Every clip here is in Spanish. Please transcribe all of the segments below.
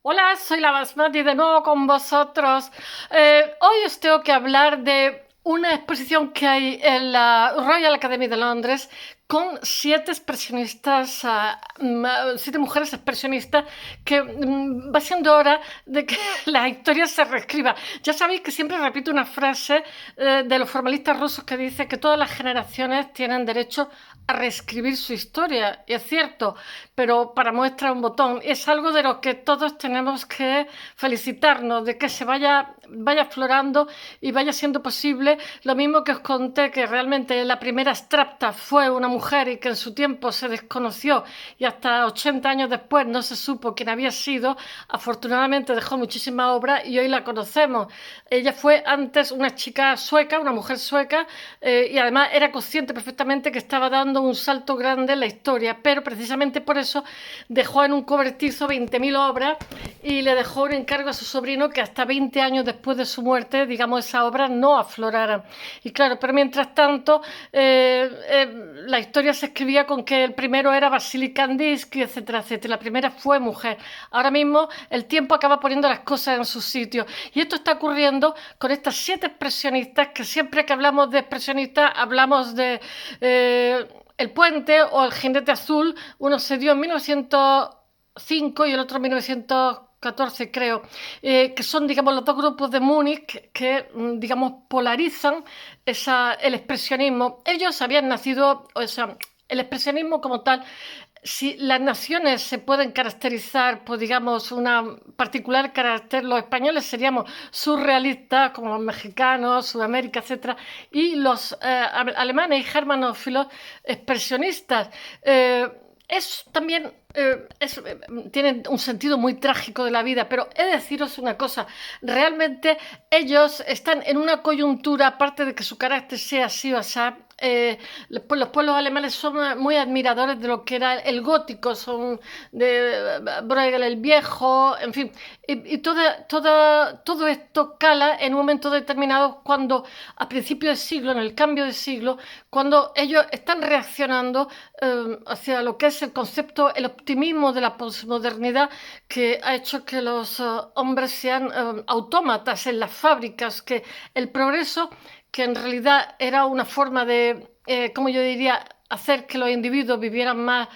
Hola, soy la Basmati de nuevo con vosotros. Hoy os tengo que hablar de una exposición que hay en la Royal Academy de Londres con siete expresionistas, siete mujeres expresionistas, que va siendo hora de que la historia se reescriba. Ya sabéis que siempre repito una frase de los formalistas rusos que dice que todas las generaciones tienen derecho a reescribir su historia. Y es cierto, pero para muestra un botón. Es algo de lo que todos tenemos que felicitarnos, de que se vaya aflorando y vaya siendo posible. Lo mismo que os conté, que realmente la primera extracta fue una mujer y que en su tiempo se desconoció y hasta 80 años después no se supo quién había sido. Afortunadamente dejó muchísima obra y hoy la conocemos. Ella fue antes una chica sueca, una mujer sueca, y además era consciente perfectamente que estaba dando un salto grande en la historia, pero precisamente por eso dejó en un cobertizo 20.000 obras y le dejó un encargo a su sobrino que hasta 20 años después de su muerte, digamos, esa obra no aflorara. Y claro, pero mientras tanto, la historia se escribía con que el primero era Vasily Kandinsky, etcétera, etcétera. La primera fue mujer. Ahora mismo el tiempo acaba poniendo las cosas en su sitio. Y esto está ocurriendo con estas siete expresionistas, que siempre que hablamos de expresionistas hablamos de El Puente o El Jinete Azul. Uno se dio en 1905 y el otro en 1914, creo, que son, digamos, los dos grupos de Múnich que digamos, polarizan el expresionismo. Ellos habían nacido, o sea, el expresionismo como tal, si las naciones se pueden caracterizar por, digamos, una particular carácter, los españoles seríamos surrealistas, como los mexicanos, Sudamérica, etcétera, y los alemanes y germanófilos expresionistas. Es también tienen un sentido muy trágico de la vida, pero he de deciros una cosa, realmente ellos están en una coyuntura, aparte de que su carácter sea así o así. Los pueblos alemanes son muy admiradores de lo que era el gótico, son de Bruegel el Viejo, en fin, y todo esto cala en un momento determinado cuando a principios del siglo, en el cambio de siglo, cuando ellos están reaccionando hacia lo que es el concepto, el optimismo de la posmodernidad, que ha hecho que los hombres sean autómatas en las fábricas, que el progreso, que en realidad era una forma de, como yo diría, hacer que los individuos vivieran más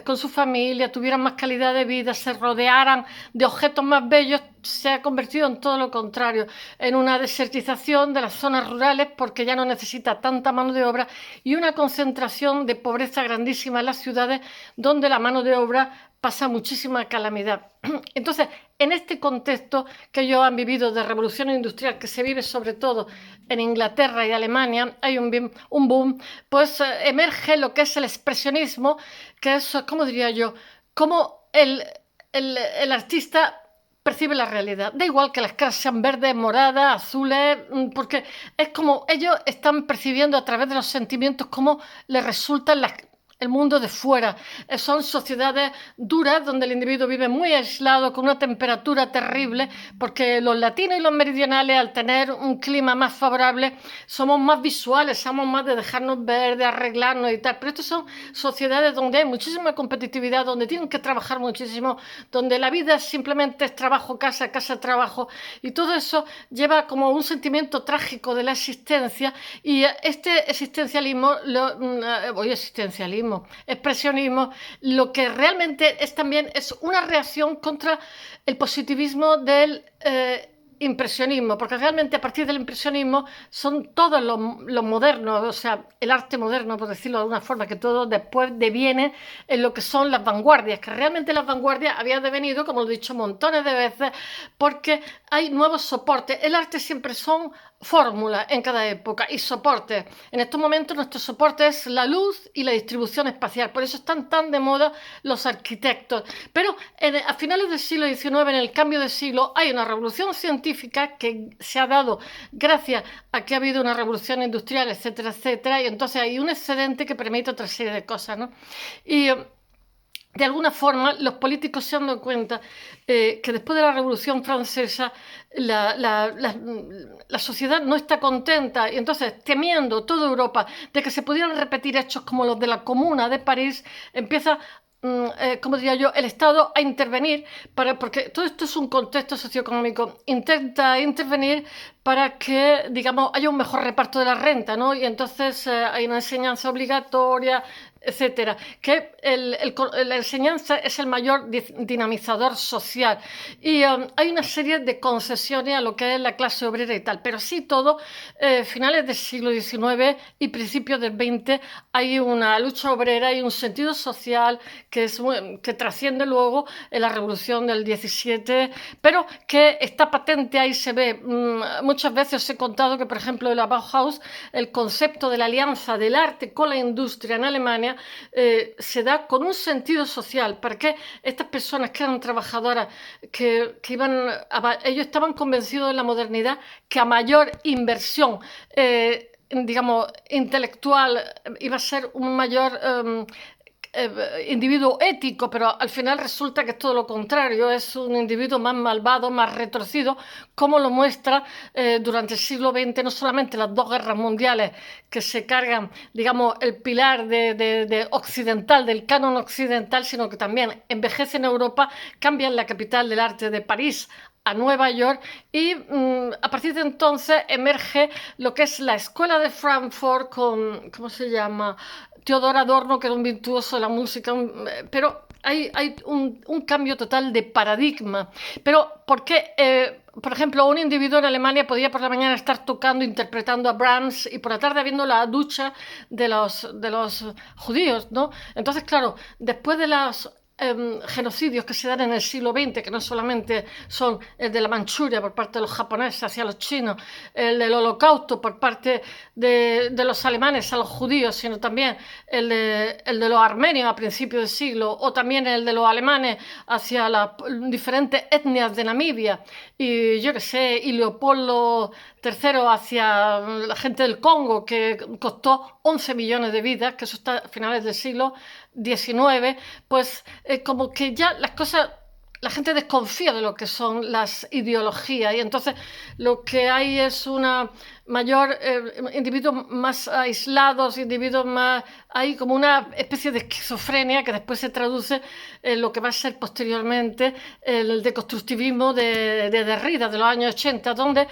con su familia, tuvieran más calidad de vida, se rodearan de objetos más bellos, se ha convertido en todo lo contrario, en una desertización de las zonas rurales porque ya no necesita tanta mano de obra y una concentración de pobreza grandísima en las ciudades donde la mano de obra pasa muchísima calamidad. Entonces, en este contexto que ellos han vivido de revolución industrial, que se vive sobre todo en Inglaterra y Alemania, hay un boom, pues emerge lo que es el expresionismo, que es, ¿cómo diría yo? Como el artista percibe la realidad. Da igual que las caras sean verdes, moradas, azules, porque es como ellos están percibiendo a través de los sentimientos cómo les resultan el mundo de fuera. Son sociedades duras donde el individuo vive muy aislado, con una temperatura terrible, porque los latinos y los meridionales, al tener un clima más favorable, somos más visuales, somos más de dejarnos ver, de arreglarnos y tal. Pero estas son sociedades donde hay muchísima competitividad, donde tienen que trabajar muchísimo, donde la vida simplemente es trabajo, casa, casa, trabajo, y todo eso lleva como un sentimiento trágico de la existencia, y este existencialismo, expresionismo, lo que realmente es también es una reacción contra el positivismo del impresionismo, porque realmente a partir del impresionismo son todos los modernos, o sea, el arte moderno, por decirlo de alguna forma, que todo después deviene en lo que son las vanguardias, que realmente las vanguardias habían devenido, como lo he dicho montones de veces, porque hay nuevos soportes. El arte siempre son fórmulas en cada época y soportes. En estos momentos nuestro soporte es la luz y la distribución espacial, por eso están tan de moda los arquitectos. Pero a finales del siglo XIX, en el cambio de siglo, hay una revolución científica que se ha dado gracias a que ha habido una revolución industrial, etcétera, etcétera, y entonces hay un excedente que permite otra serie de cosas, ¿no? Y de alguna forma los políticos se han dado cuenta que después de la Revolución Francesa la sociedad no está contenta, y entonces, temiendo toda Europa de que se pudieran repetir hechos como los de la Comuna de París, empieza como diría yo, el Estado a intervenir, porque todo esto es un contexto socioeconómico, intenta intervenir para que, digamos, haya un mejor reparto de la renta, ¿no? Y entonces hay una enseñanza obligatoria, etcétera, que la enseñanza es el mayor dinamizador social y hay una serie de concesiones a lo que es la clase obrera y tal, pero sí todo, finales del siglo XIX y principios del XX hay una lucha obrera y un sentido social que trasciende luego en la revolución del 17, pero que está patente, ahí se ve. Muchas veces os he contado que, por ejemplo, en la Bauhaus, el concepto de la alianza del arte con la industria en Alemania se da con un sentido social, para que estas personas que eran trabajadoras, ellos estaban convencidos de la modernidad, que a mayor inversión digamos, intelectual, iba a ser un mayor individuo ético, pero al final resulta que es todo lo contrario, es un individuo más malvado, más retorcido, como lo muestra durante el siglo XX, no solamente las dos guerras mundiales que se cargan, digamos, el pilar de occidental, del canon occidental, sino que también envejece en Europa, cambian la capital del arte de París a Nueva York y a partir de entonces emerge lo que es la escuela de Frankfurt con, ¿cómo se llama? Theodor Adorno, que era un virtuoso de la música, pero hay un cambio total de paradigma. Pero ¿por qué? Por ejemplo, un individuo en Alemania podía por la mañana estar tocando, interpretando a Brahms y por la tarde viendo la ducha de los judíos, ¿no? Entonces, claro, después de los genocidios que se dan en el siglo XX, que no solamente son el de la Manchuria por parte de los japoneses hacia los chinos, el del Holocausto por parte de los alemanes a los judíos, sino también el de los armenios a principios del siglo, o también el de los alemanes hacia las diferentes etnias de Namibia, y yo qué sé, y Leopoldo III hacia la gente del Congo, que costó 11 millones de vidas, que eso está a finales del siglo XIX, pues como que ya las cosas, la gente desconfía de lo que son las ideologías y entonces lo que hay es una mayor, individuos más aislados, individuos más, hay como una especie de esquizofrenia que después se traduce en lo que va a ser posteriormente el deconstructivismo de Derrida de los años 80, donde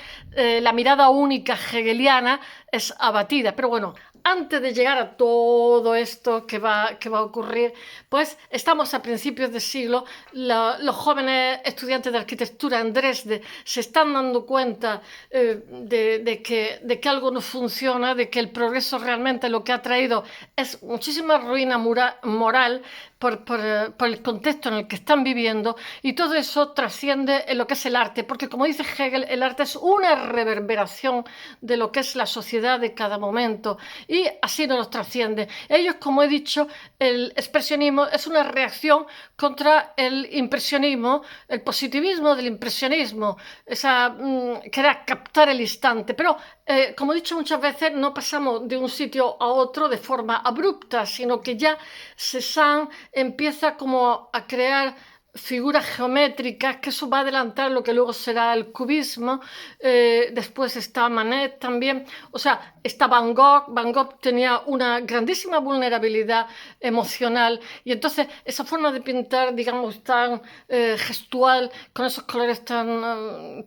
la mirada única hegeliana es abatida. Pero bueno, antes de llegar a todo esto que va a ocurrir, pues estamos a principios del siglo, los jóvenes estudiantes de arquitectura en Dresde se están dando cuenta de que algo no funciona, de que el progreso realmente lo que ha traído es muchísima ruina moral por el contexto en el que están viviendo, y todo eso trasciende en lo que es el arte, porque como dice Hegel, el arte es una reverberación de lo que es la sociedad de cada momento y así nos los trasciende. Ellos, como he dicho, el expresionismo es una reacción contra el impresionismo, el positivismo del impresionismo, que era captar el instante, pero como he dicho muchas veces, no pasamos de un sitio a otro de forma abrupta, sino que ya Cézanne empieza como a crear figuras geométricas, que eso va a adelantar lo que luego será el cubismo. Después está Manet también, o sea, está Van Gogh. Van Gogh tenía una grandísima vulnerabilidad emocional y entonces esa forma de pintar, digamos, tan gestual, con esos colores tan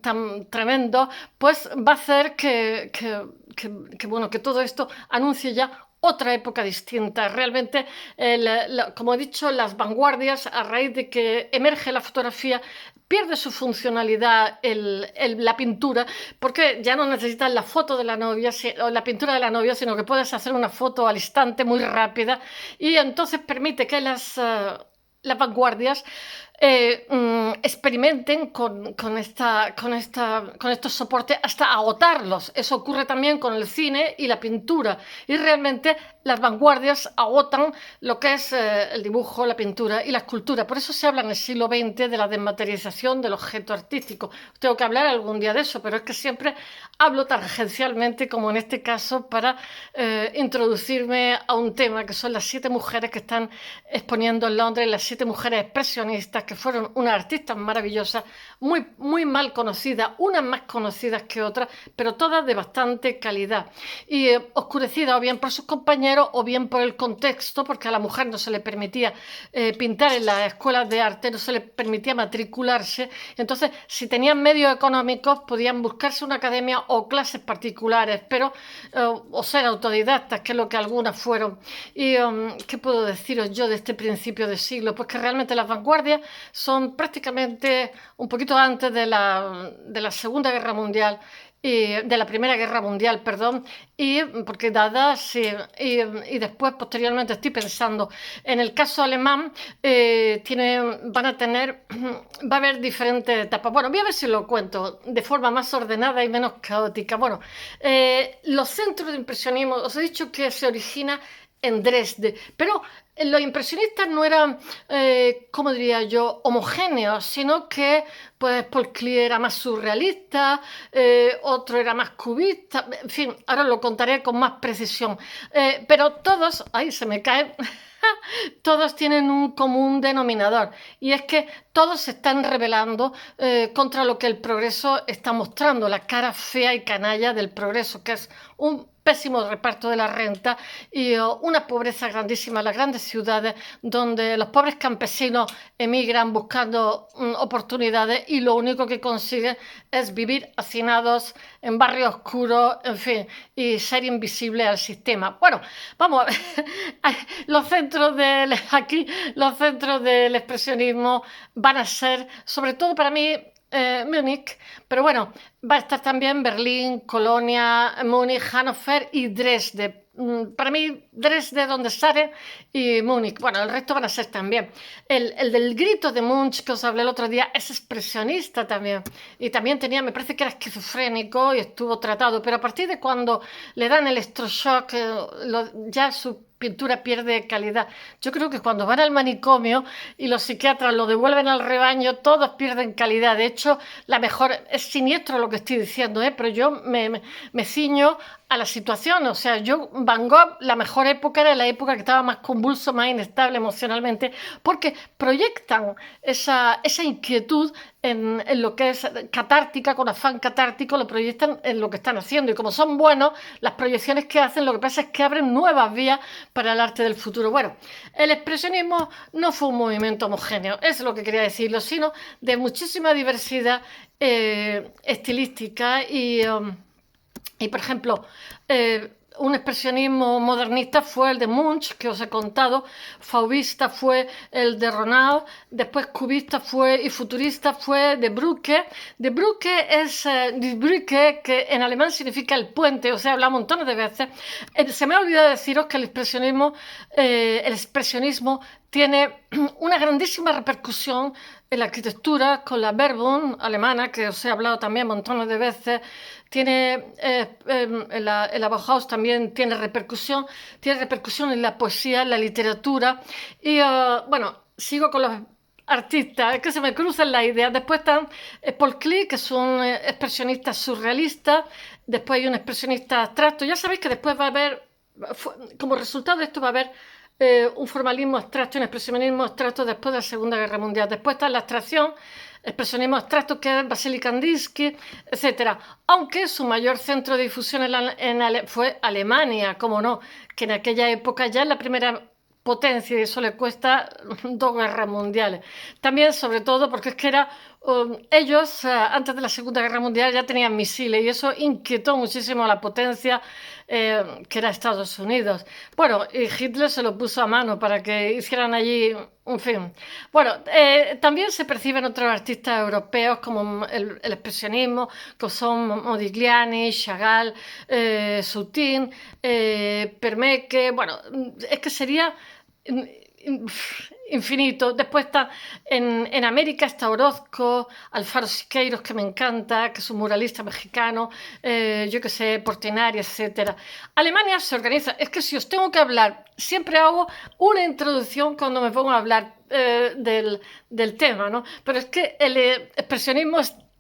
tremendos, pues va a hacer bueno, que todo esto anuncie ya otra época distinta. Realmente, como he dicho, las vanguardias, a raíz de que emerge la fotografía, pierde su funcionalidad la pintura, porque ya no necesitas la foto de la novia o la pintura de la novia, sino que puedes hacer una foto al instante muy rápida y entonces permite que las vanguardias experimenten con estos soportes hasta agotarlos. Eso ocurre también con el cine y la pintura. Y realmente las vanguardias agotan lo que es el dibujo, la pintura y la escultura. Por eso se habla en el siglo XX de la desmaterialización del objeto artístico. Tengo que hablar algún día de eso, pero es que siempre hablo tangencialmente, como en este caso, para introducirme a un tema que son las 7 mujeres que están exponiendo en Londres, las 7 mujeres expresionistas, que fueron unas artistas maravillosas, muy, muy mal conocidas, unas más conocidas que otras, pero todas de bastante calidad. Y oscurecidas o bien por sus compañeros o bien por el contexto, porque a la mujer no se le permitía pintar en las escuelas de arte, no se le permitía matricularse. Entonces, si tenían medios económicos, podían buscarse una academia o clases particulares, pero o ser autodidactas, que es lo que algunas fueron. Y ¿qué puedo deciros yo de este principio de siglo? Pues que realmente las vanguardias son prácticamente un poquito antes de la Segunda Guerra Mundial, de la Primera Guerra Mundial, perdón, y porque dadas, sí, y después, posteriormente, estoy pensando, en el caso alemán, van a tener, va a haber diferentes etapas. Bueno, voy a ver si lo cuento de forma más ordenada y menos caótica. Bueno, los centros de impresionismo, os he dicho que se origina en Dresde, pero los impresionistas no eran, ¿cómo diría yo?, homogéneos, sino que pues Paul Klee era más surrealista, otro era más cubista, en fin, ahora lo contaré con más precisión. Pero todos, ¡ay, se me cae! Todos tienen un común denominador y es que todos se están rebelando contra lo que el progreso está mostrando, la cara fea y canalla del progreso, que es un pésimo reparto de la renta y una pobreza grandísima en las grandes ciudades donde los pobres campesinos emigran buscando oportunidades y lo único que consiguen es vivir hacinados en barrios oscuros, en fin, y ser invisibles al sistema. Bueno, vamos a ver, los centros del expresionismo van a ser, sobre todo para mí, Múnich, pero bueno, va a estar también Berlín, Colonia, Múnich, Hannover y Dresde. Para mí, Dresde, donde sale, y Múnich. Bueno, el resto van a ser también. El del grito de Munch, que os hablé el otro día, es expresionista también. Y también tenía, me parece que era esquizofrénico y estuvo tratado. Pero a partir de cuando le dan electroshock, ya su pintura pierde calidad. Yo creo que cuando van al manicomio y los psiquiatras lo devuelven al rebaño, todos pierden calidad. De hecho, la mejor, es siniestro lo que estoy diciendo, pero yo me ciño a la situación. O sea, Van Gogh, la mejor época era la época que estaba más convulso, más inestable emocionalmente, porque proyectan esa inquietud en lo que es catártica, con afán catártico, lo proyectan en lo que están haciendo. Y como son buenos, las proyecciones que hacen, lo que pasa es que abren nuevas vías para el arte del futuro. Bueno, el expresionismo no fue un movimiento homogéneo, eso es lo que quería decirlo, sino de muchísima diversidad estilística y por ejemplo, un expresionismo modernista fue el de Munch, que os he contado, fauvista fue el de Ronald, después cubista fue y futurista fue de Brücke. De Brücke es Die Brücke, que en alemán significa el puente, o sea, habla montones de veces. Se me ha olvidado deciros que el expresionismo tiene una grandísima repercusión en la arquitectura con la Bauhaus alemana, que os he hablado también montones de veces. En la Bauhaus también tiene repercusión en la poesía, en la literatura. Y bueno, sigo con los artistas, es que se me cruzan las ideas. Después están Paul Klee, que es un expresionista surrealista. Después hay un expresionista abstracto. Ya sabéis que después va a haber, como resultado de esto, va a haber un formalismo abstracto, un expresionismo abstracto después de la Segunda Guerra Mundial. Después está la abstracción, expresionismo abstracto, que es Vasily Kandinsky, etc. Aunque su mayor centro de difusión fue Alemania, como no, que en aquella época ya es la primera potencia y eso le cuesta 2 guerras mundiales. También, sobre todo, porque es que ellos, antes de la Segunda Guerra Mundial, ya tenían misiles y eso inquietó muchísimo a la potencia que era Estados Unidos. Bueno, y Hitler se lo puso a mano para que hicieran allí, en fin. Bueno, también se perciben otros artistas europeos como el expresionismo, que son Modigliani, Chagall, Soutine, Permeke. Bueno, es que sería infinito. Después está en América está Orozco, Alfaro Siqueiros, que me encanta, que es un muralista mexicano, yo que sé, Portinari, etcétera. Alemania se organiza, es que si os tengo que hablar, siempre hago una introducción cuando me pongo a hablar del tema, ¿no? Pero es que el expresionismo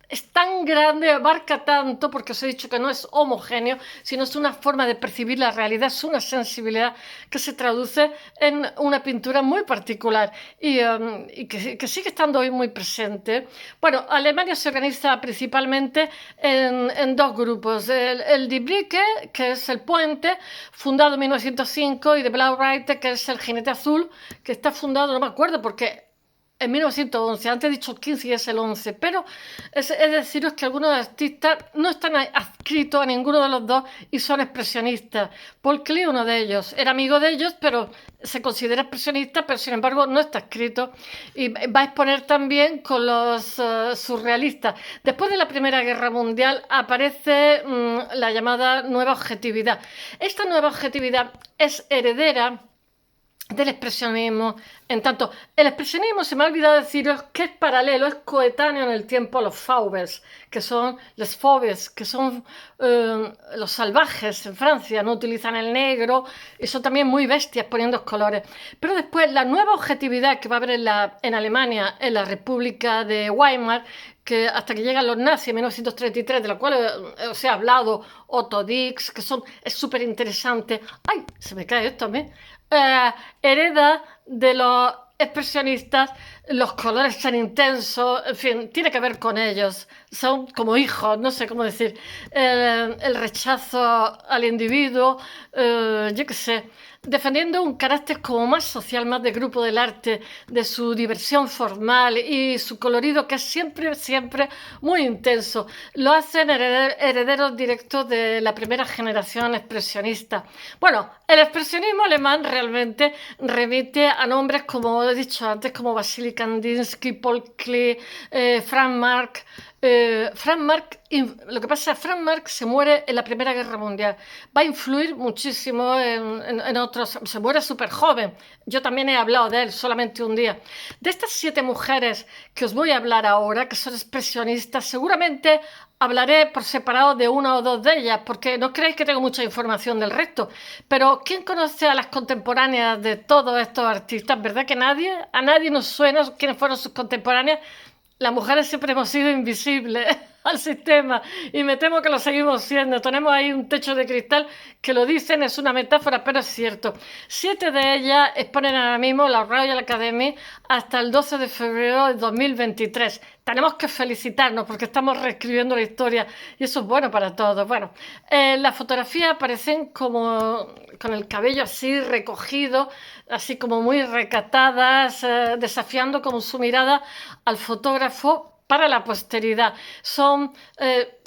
es tan grande, abarca tanto, porque os he dicho que no es homogéneo, sino es una forma de percibir la realidad, es una sensibilidad que se traduce en una pintura muy particular y que sigue estando hoy muy presente. Bueno, Alemania se organiza principalmente en dos grupos, el Die Brücke, que es el puente, fundado en 1905, y de Blaue Reiter, que es el jinete azul, que está fundado, no me acuerdo, porque en 1911, antes he dicho 15 y es el 11, pero es deciros que algunos artistas no están adscritos a ninguno de los dos y son expresionistas. Paul Klee, uno de ellos, era amigo de ellos, pero se considera expresionista, pero sin embargo no está escrito. Y va a exponer también con los surrealistas. Después de la Primera Guerra Mundial aparece la llamada nueva objetividad. Esta nueva objetividad es heredera del expresionismo. En tanto, el expresionismo, se me ha olvidado deciros que es paralelo, es coetáneo en el tiempo a los Fauves, que son les Fauves, que son los salvajes en Francia, no utilizan el negro y son también muy bestias poniendo colores. Pero después la nueva objetividad que va a haber en Alemania, en la República de Weimar, que hasta que llegan los nazis en 1933, de la cual os he hablado, Otto Dix, que es súper interesante. ¡Ay! Se me cae esto a mí. Hereda de los expresionistas los colores tan intensos, en fin, tiene que ver con ellos, son como hijos, no sé cómo decir, el rechazo al individuo, yo qué sé, defendiendo un carácter como más social, más de grupo del arte, de su diversión formal y su colorido que es siempre, siempre muy intenso. Lo hacen herederos directos de la primera generación expresionista. Bueno, el expresionismo alemán realmente remite a nombres, como he dicho antes, como Vasily Kandinsky, Paul Klee, Frank Marc. Frank Marc, lo que pasa es que Frank Marc se muere en la Primera Guerra Mundial. Va a influir muchísimo en otros. Se muere súper joven. Yo también he hablado de él solamente un día. De estas 7 mujeres que os voy a hablar ahora, que son expresionistas, seguramente hablaré por separado de una o dos de ellas, porque no creéis que tengo mucha información del resto. Pero ¿quién conoce a las contemporáneas de todos estos artistas? ¿Verdad que nadie? A nadie nos suena quiénes fueron sus contemporáneas. Las mujeres siempre hemos sido invisibles al sistema y me temo que lo seguimos siendo. Tenemos ahí un techo de cristal que lo dicen, es una metáfora, pero es cierto. 7 de ellas exponen ahora mismo la Royal Academy hasta el 12 de febrero de 2023. Tenemos que felicitarnos porque estamos reescribiendo la historia y eso es bueno para todos. Bueno, las fotografías aparecen como con el cabello así recogido, así como muy recatadas, desafiando con su mirada al fotógrafo para la posteridad. Son,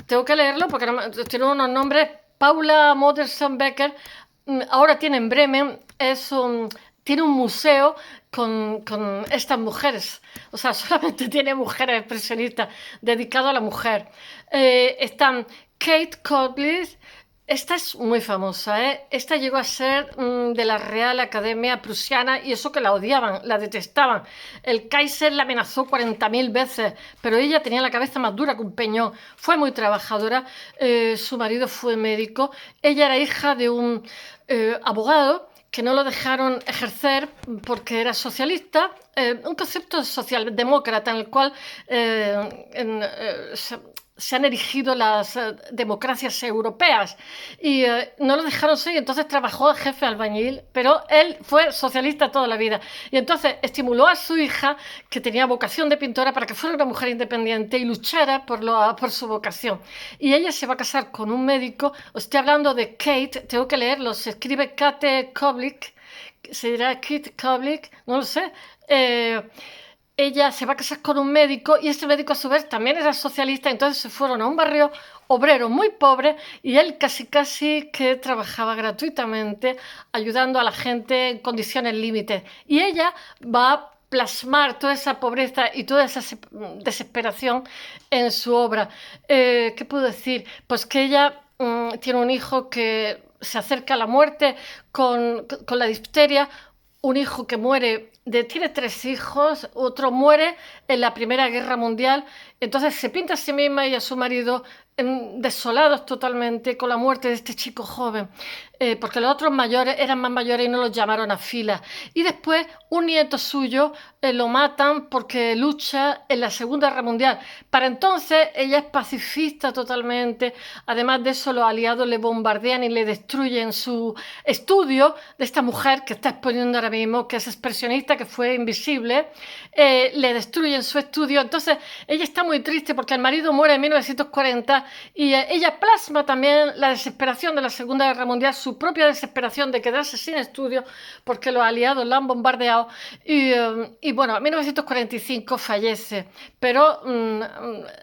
tengo que leerlo porque tiene unos nombres, Paula Modersohn-Becker, ahora tiene en Bremen, tiene un museo con estas mujeres, o sea, solamente tiene mujeres expresionistas dedicado a la mujer. Están Kate Cotlis. Esta es muy famosa, ¿eh? Esta llegó a ser de la Real Academia Prusiana y eso que la odiaban, la detestaban. El Kaiser la amenazó 40.000 veces, pero ella tenía la cabeza más dura que un peñón. Fue muy trabajadora, su marido fue médico, ella era hija de un abogado que no lo dejaron ejercer porque era socialista, un concepto socialdemócrata en el cual se han erigido las democracias europeas y no lo dejaron ser, y entonces trabajó de jefe albañil, pero él fue socialista toda la vida y entonces estimuló a su hija, que tenía vocación de pintora, para que fuera una mujer independiente y luchara por su vocación. Y ella se va a casar con un médico. Os estoy hablando de Kate, tengo que leerlo, se escribe Kate Koblik, se dirá Kate Koblik, no lo sé. Ella se va a casar con un médico y este médico a su vez también era socialista, entonces se fueron a un barrio obrero muy pobre y él casi que trabajaba gratuitamente ayudando a la gente en condiciones límites. Y ella va a plasmar toda esa pobreza y toda esa desesperación en su obra. ¿Qué puedo decir? Pues que ella tiene un hijo que se acerca a la muerte con la difteria, un hijo que muere, tiene 3 hijos, otro muere en la Primera Guerra Mundial, entonces se pinta a sí misma y a su marido desolados totalmente con la muerte de este chico joven, porque los otros mayores eran más mayores y no los llamaron a filas. Y después un nieto suyo lo matan porque lucha en la Segunda Guerra Mundial. Para entonces ella es pacifista totalmente. Además de eso, los aliados le bombardean y le destruyen su estudio de esta mujer que está exponiendo ahora mismo, que es expresionista, que fue invisible. Le destruyen su estudio. Entonces ella está muy triste porque el marido muere en 1940 y ella plasma también la desesperación de la Segunda Guerra Mundial, su propia desesperación de quedarse sin estudio porque los aliados la han bombardeado y bueno, en 1945 fallece, pero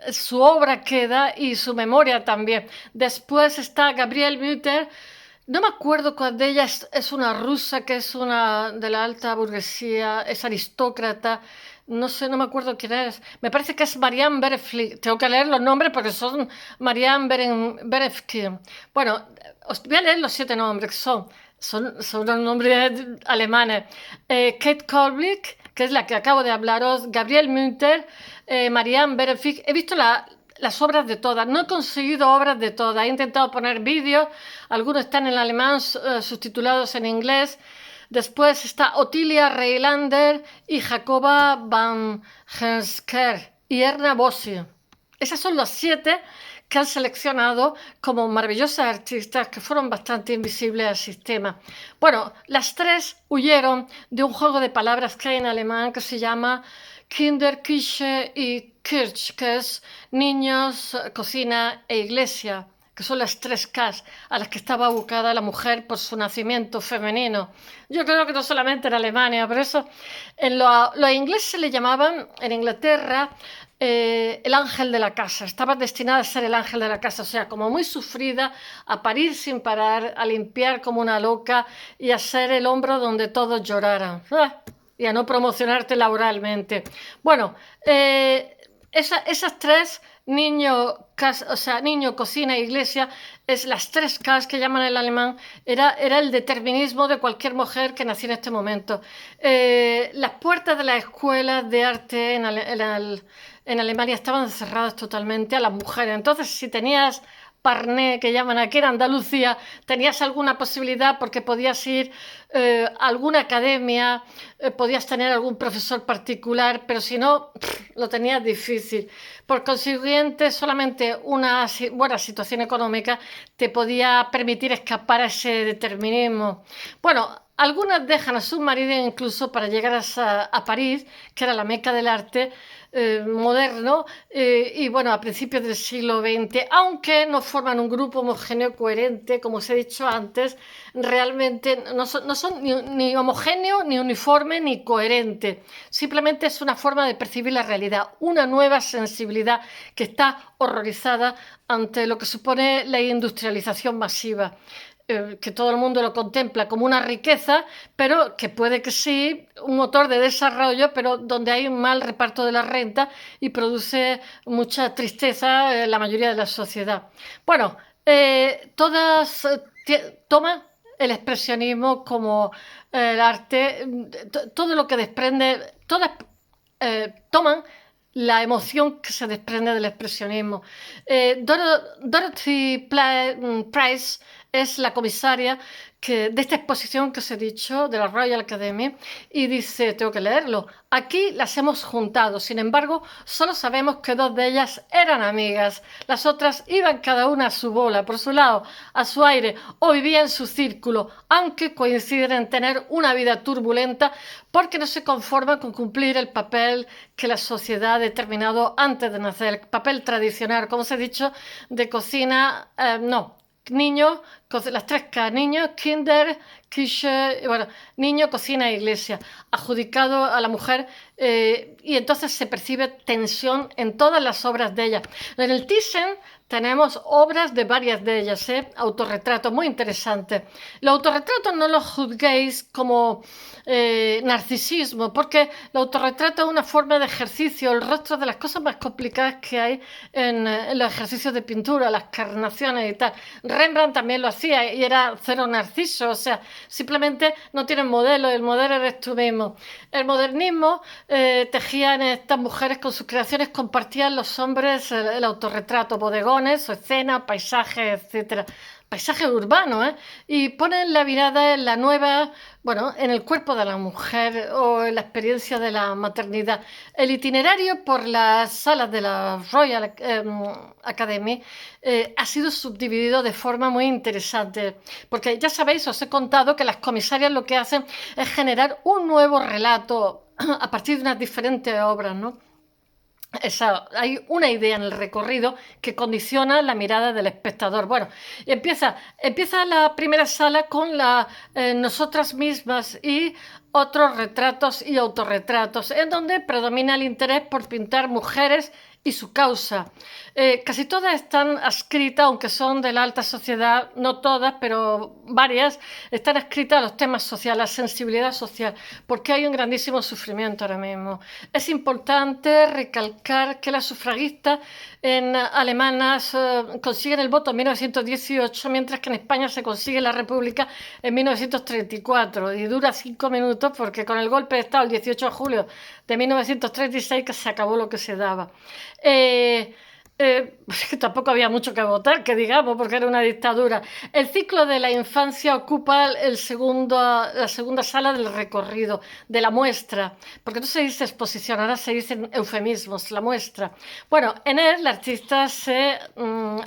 su obra queda y su memoria también. Después está Gabrielle Mütter. No me acuerdo cuál de ellas es una rusa que es una de la alta burguesía, es aristócrata. No sé, no me acuerdo quién es. Me parece que es Marianne Berefli. Tengo que leer los nombres porque son Marianne Berefli. Bueno, os voy a leer los 7 nombres que son los nombres alemanes. Kate Kolblick, que es la que acabo de hablaros, Gabriel Münter, Marianne Berefli. He visto las obras de todas. No he conseguido obras de todas. He intentado poner vídeos. Algunos están en alemán, subtitulados en inglés. Después está Ottilia Reilander y Jacoba van Heemskerk y Erna Bossi. Esas son las 7 que han seleccionado como maravillosas artistas que fueron bastante invisibles al sistema. Bueno, las 3 huyeron de un juego de palabras que hay en alemán que se llama Kinder, Küche y Kirche, que es niños, cocina e iglesia, que son las 3 Ks a las que estaba abocada la mujer por su nacimiento femenino. Yo creo que no solamente en Alemania, por eso los ingleses le llamaban en Inglaterra el ángel de la casa. Estaba destinada a ser el ángel de la casa, o sea, como muy sufrida, a parir sin parar, a limpiar como una loca y a ser el hombro donde todos lloraran. Y a no promocionarte laboralmente. Bueno, esas 3, niño, cocina, iglesia, es las 3 Ks que llaman en alemán, era el determinismo de cualquier mujer que nació en este momento. Las puertas de las escuelas de arte en Alemania estaban cerradas totalmente a las mujeres. Entonces, si tenías parné, que llaman aquí en Andalucía, tenías alguna posibilidad porque podías ir a alguna academia, podías tener algún profesor particular, pero si no, lo tenías difícil. Por consiguiente, solamente una buena situación económica te podía permitir escapar a ese determinismo. Bueno, algunas dejan a sus maridos incluso para llegar a París, que era la meca del arte moderno, y bueno, a principios del siglo XX, aunque no forman un grupo homogéneo coherente, como os he dicho antes, realmente no son ni homogéneo, ni uniforme, ni coherente. Simplemente es una forma de percibir la realidad, una nueva sensibilidad que está horrorizada ante lo que supone la industrialización masiva. Que todo el mundo lo contempla como una riqueza, pero que puede que sí, un motor de desarrollo, pero donde hay un mal reparto de la renta y produce mucha tristeza en la mayoría de la sociedad. Bueno, todas toman el expresionismo como el arte, todo lo que desprende, todas toman la emoción que se desprende del expresionismo. Dorothy Price es la comisaria de esta exposición que os he dicho, de la Royal Academy, y dice, tengo que leerlo, aquí las hemos juntado, sin embargo, solo sabemos que 2 de ellas eran amigas, las otras iban cada una a su bola, por su lado, a su aire, o vivían en su círculo, aunque coinciden en tener una vida turbulenta, porque no se conforman con cumplir el papel que la sociedad ha determinado antes de nacer, el papel tradicional, como os he dicho, de cocina, no. Niños, las 3 K, niños, kinder, Küche, bueno, niño, cocina e iglesia, adjudicado a la mujer, y entonces se percibe tensión en todas las obras de ella. En el Thyssen tenemos obras de varias de ellas, autorretratos muy interesantes. Los autorretratos no los juzguéis como narcisismo, porque el autorretrato es una forma de ejercicio, el rostro de las cosas más complicadas que hay en los ejercicios de pintura, las carnaciones y tal. Rembrandt también lo hacía conocía y era cero narciso, o sea, simplemente no tienen modelo, el modelo eres tú mismo. El modernismo tejían estas mujeres con sus creaciones, compartían los hombres el autorretrato, bodegones, o escenas, paisajes, etcétera. Paisajes urbanos, ¿eh? Y ponen la mirada en la nueva, bueno, en el cuerpo de la mujer o en la experiencia de la maternidad. El itinerario por las salas de la Royal Academy ha sido subdividido de forma muy interesante, porque ya sabéis, os he contado que las comisarias lo que hacen es generar un nuevo relato a partir de unas diferentes obras, ¿no? Hay una idea en el recorrido que condiciona la mirada del espectador. Bueno, empieza la primera sala con nosotras mismas y otros retratos y autorretratos, en donde predomina el interés por pintar mujeres y su causa. Casi todas están adscritas, aunque son de la alta sociedad, no todas, pero varias, están adscritas a los temas sociales, a la sensibilidad social, porque hay un grandísimo sufrimiento ahora mismo. Es importante recalcar que las sufragistas alemanas consiguen el voto en 1918, mientras que en España se consigue la República en 1934, y dura 5 minutos porque con el golpe de Estado el 18 de julio de 1936 que se acabó lo que se daba. Que tampoco había mucho que votar, que digamos, porque era una dictadura. El ciclo de la infancia ocupa la segunda sala del recorrido, de la muestra, porque no se dice exposición, ahora se dicen eufemismos, la muestra. Bueno, en él las artistas se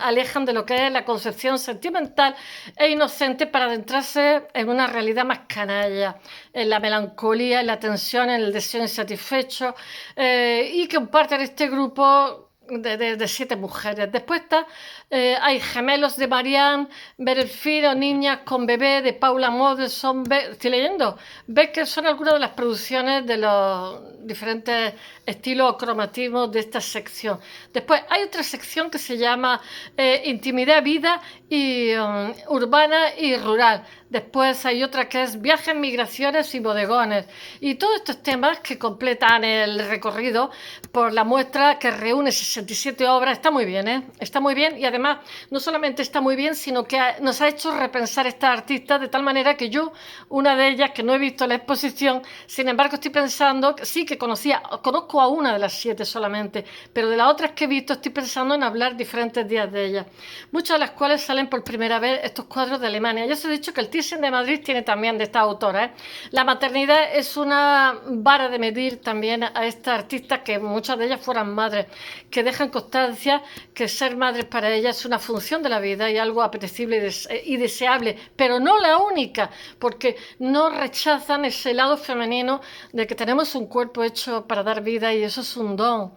alejan de lo que es la concepción sentimental e inocente para adentrarse en una realidad más canalla, en la melancolía, en la tensión, en el deseo insatisfecho, y comparten este grupo de 7 mujeres. Después hay Gemelos de Marianne, Berelfir o Niñas con bebé de Paula Modelson. Estoy leyendo. Becker son algunas de las producciones de los diferentes estilos o cromatismos de esta sección. Después hay otra sección que se llama Intimidad, vida y urbana y rural. Después hay otra que es viajes, migraciones y bodegones. Y todos estos temas que completan el recorrido por la muestra que reúne 67 obras. Está muy bien, ¿eh? Está muy bien y además no solamente está muy bien, sino que nos ha hecho repensar estas artistas de tal manera que yo, una de ellas que no he visto la exposición, sin embargo estoy pensando, sí que conozco a una de las 7 solamente, pero de las otras que he visto estoy pensando en hablar diferentes días de ellas. Muchas de las cuales salen por primera vez estos cuadros de Alemania. Ya os he dicho que el de Madrid tiene también de esta autora, ¿eh? La maternidad es una vara de medir también a estas artistas, que muchas de ellas fueran madres, que dejan constancia que ser madres para ellas es una función de la vida y algo apetecible y deseable, pero no la única, porque no rechazan ese lado femenino de que tenemos un cuerpo hecho para dar vida y eso es un don.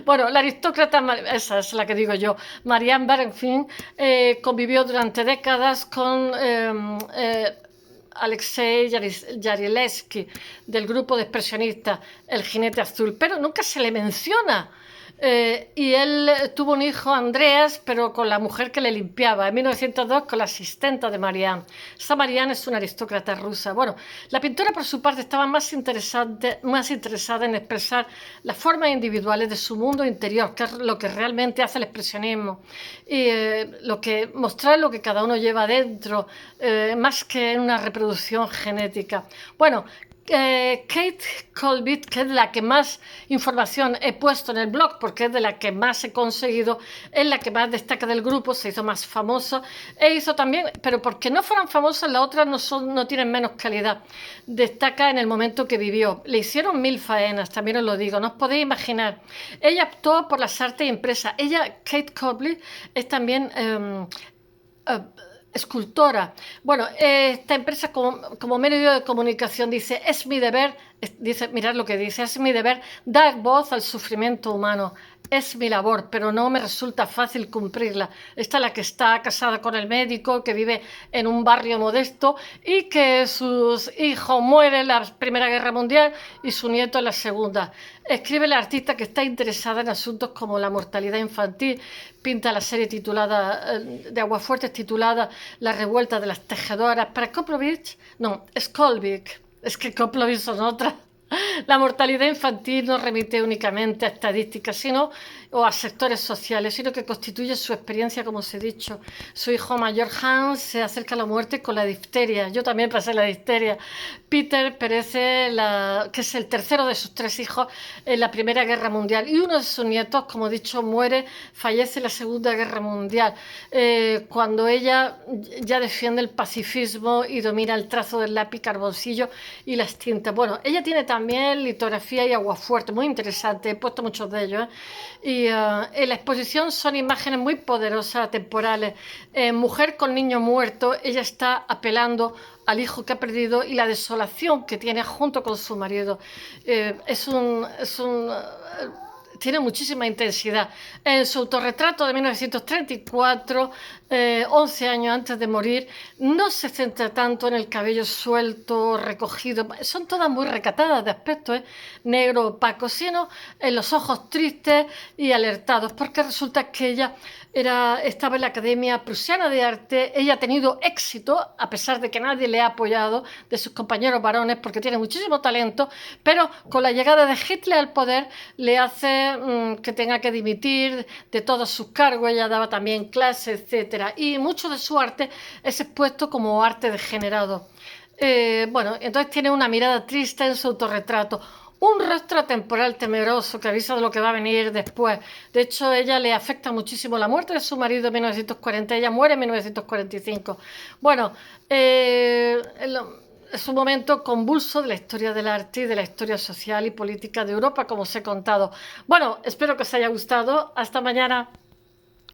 Bueno, la aristócrata, esa es la que digo yo, Marianne Bernstein, convivió durante décadas con Alexei Yarilevsky, del grupo de expresionistas El Jinete Azul, pero nunca se le menciona. Y él tuvo un hijo, Andreas, pero con la mujer que le limpiaba, en 1902 con la asistenta de Marianne. Esta Marianne es una aristócrata rusa. Bueno, la pintora por su parte estaba más interesada en expresar las formas individuales de su mundo interior, que es lo que realmente hace el expresionismo, y mostrar lo que cada uno lleva dentro, más que en una reproducción genética. Bueno, Kate Colbert, que es la que más información he puesto en el blog, porque es de la que más he conseguido, es la que más destaca del grupo, se hizo más famosa, e hizo también, pero porque no fueran famosas, las otras no tienen menos calidad. Destaca en el momento que vivió. Le hicieron 1000 faenas, también os lo digo, no os podéis imaginar. Ella optó por las artes impresas. Ella, Kate Colbert, es también escultora. Bueno, esta empresa como medio de comunicación dice, es mi deber, mirad lo que dice, es mi deber dar voz al sufrimiento humano. Es mi labor, pero no me resulta fácil cumplirla. Esta es la que está casada con el médico, que vive en un barrio modesto y que sus hijos mueren en la Primera Guerra Mundial y su nieto en la Segunda. Escribe la artista que está interesada en asuntos como la mortalidad infantil. Pinta la serie de Aguafuertes titulada La revuelta de las tejedoras. Para Koplovich, no, es Kolvik. Es que Koplovich son otras. La mortalidad infantil no remite únicamente a estadísticas, sino o a sectores sociales, sino que constituye su experiencia, como os he dicho. Su hijo mayor Hans se acerca a la muerte con la difteria. Yo también pasé la difteria. Peter perece, que es el tercero de sus 3 hijos, en la Primera Guerra Mundial. Y uno de sus nietos, como he dicho, fallece en la Segunda Guerra Mundial, cuando ella ya defiende el pacifismo y domina el trazo del lápiz, carboncillo y las tintas. Bueno, ella tiene también litografía y aguafuerte, muy interesante, he puesto muchos de ellos, y en la exposición son imágenes muy poderosas, temporales. Mujer con niño muerto, ella está apelando al hijo que ha perdido y la desolación que tiene junto con su marido. Tiene muchísima intensidad. En su autorretrato de 1934, 11 años antes de morir, no se centra tanto en el cabello suelto, recogido, son todas muy recatadas de aspecto, negro, opaco, sino en los ojos tristes y alertados, porque resulta que ella estaba en la Academia Prusiana de Arte. Ella ha tenido éxito, a pesar de que nadie le ha apoyado, de sus compañeros varones, porque tiene muchísimo talento, pero con la llegada de Hitler al poder le hace que tenga que dimitir de todos sus cargos. Ella daba también clases, etcétera, y mucho de su arte es expuesto como arte degenerado. Bueno, entonces tiene una mirada triste en su autorretrato, un rostro temporal temeroso que avisa de lo que va a venir después. De hecho, ella le afecta muchísimo la muerte de su marido en 1940. Ella muere en 1945. Bueno, es un momento convulso de la historia del arte y de la historia social y política de Europa, como os he contado. Bueno, espero que os haya gustado. Hasta mañana.